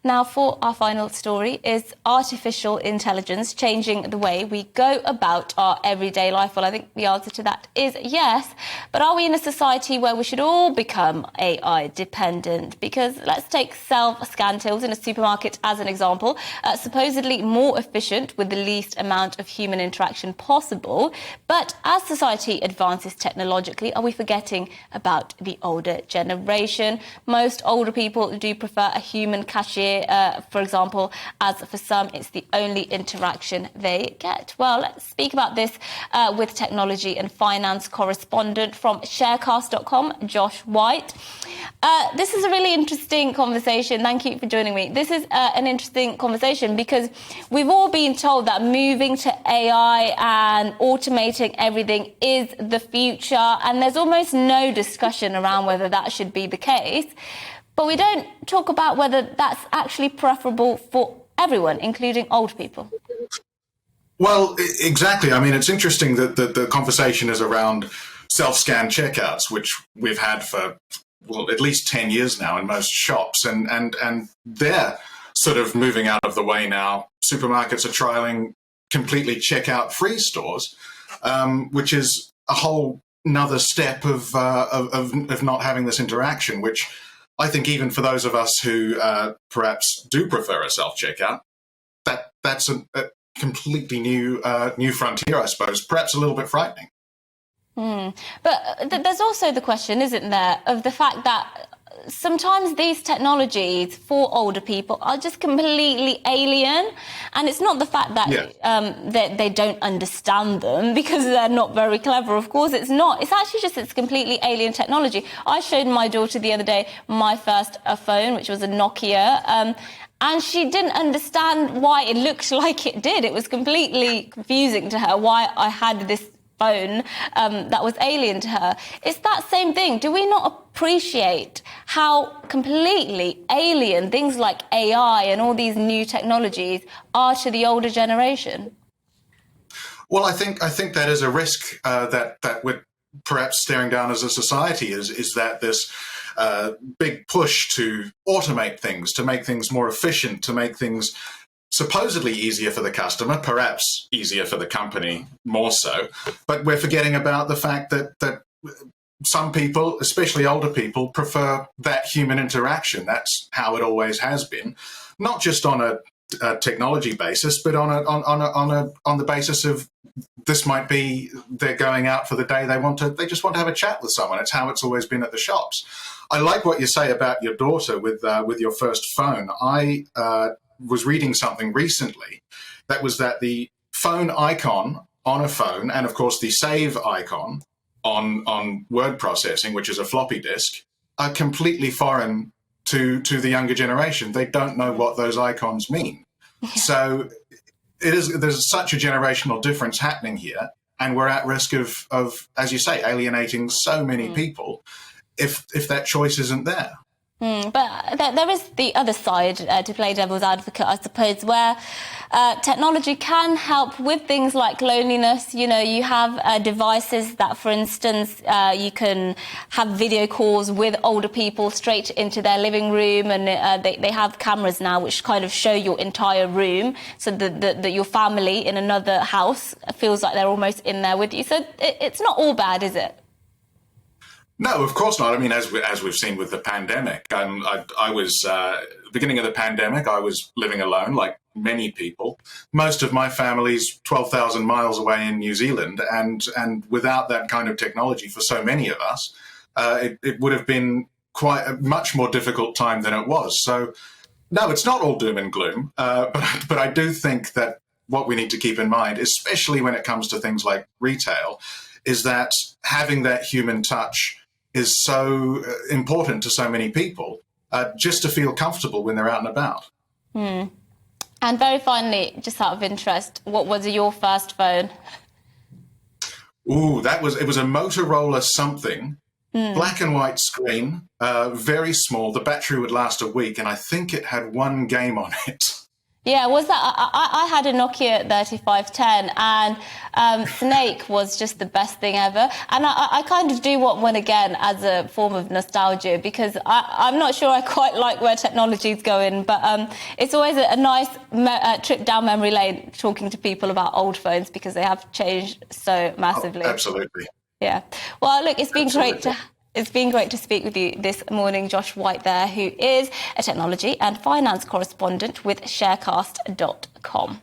Now, for our final story, is artificial intelligence changing the way we go about our everyday life? Well, I think the answer to that is yes. But are we in a society where we should all become AI dependent? Because let's take self-scan tills in a supermarket as an example. Supposedly more efficient with the least amount of human interaction possible. But as society advances technologically, are we forgetting about the older generation? Most older people do prefer a human cashier, for example, as for some it's the only interaction they get. Well, let's speak about this with technology and finance correspondent from sharecast.com, Josh White. This is a really interesting conversation. Thank you for joining me. This is an interesting conversation because we've all been told that moving to AI and automating everything is the future, and there's almost no discussion around whether that should be the case. But we don't talk about whether that's actually preferable for everyone, including old people. Well, exactly. I mean, it's interesting that the conversation is around self-scan checkouts, which we've had for, well, at least 10 years now in most shops. And they're sort of moving out of the way now. Supermarkets are trialing completely checkout-free stores, which is a whole another step of not having this interaction, which I think even for those of us who perhaps do prefer a self-checkout, that's a completely new frontier, I suppose, perhaps a little bit frightening. But there's also the question, isn't there, of the fact that sometimes these technologies for older people are just completely alien, and it's not the fact that they don't understand them because they're not very clever. Of course, it's not. It's actually just it's completely alien technology. I showed my daughter the other day my first phone, which was a Nokia, and she didn't understand why it looked like it did. It was completely confusing to her why I had this phone that was alien to her. It's that same thing. Do we not appreciate how completely alien things like AI and all these new technologies are to the older generation? Well, I think that is a risk that we're perhaps staring down as a society, is that this big push to automate things, to make things more efficient, to make things supposedly easier for the customer, perhaps easier for the company more so. But we're forgetting about the fact that some people, especially older people, prefer that human interaction. That's how it always has been, not just on a technology basis, but on the basis of this might be they're going out for the day. They just want to have a chat with someone. It's how it's always been at the shops. I like what you say about your daughter with your first phone. I was reading something recently that was that the phone icon on a phone, and of course the save icon on word processing, which is a floppy disk, are completely foreign to the younger generation. They don't know what those icons mean. Yeah. So there's such a generational difference happening here, and we're at risk of, as you say, alienating so many people if that choice isn't there. But there is the other side, to play devil's advocate, I suppose, where technology can help with things like loneliness. You know, you have devices that, for instance, you can have video calls with older people straight into their living room, and they have cameras now which kind of show your entire room, so that your family in another house feels like they're almost in there with you. So it's not all bad, is it? No, of course not. I mean, as we've seen with the pandemic, I was beginning of the pandemic, I was living alone, like many people. Most of my family's 12,000 miles away in New Zealand, and without that kind of technology for so many of us, it would have been quite a much more difficult time than it was. So, no, it's not all doom and gloom, but I do think that what we need to keep in mind, especially when it comes to things like retail, is that having that human touch is so important to so many people, just to feel comfortable when they're out and about. And very finally, just out of interest, what was your first phone? Ooh, it was a Motorola something, black and white screen, very small. The battery would last a week, and I think it had one game on it. Yeah, was that? I had a Nokia 3510, and Snake was just the best thing ever. And I kind of do want one again as a form of nostalgia, because I'm not sure I quite like where technology is going, but it's always a nice trip down memory lane talking to people about old phones, because they have changed so massively. Oh, absolutely. Yeah. Well, look, it's been Absolutely. great to speak with you this morning, Josh White there, who is a technology and finance correspondent with sharecast.com.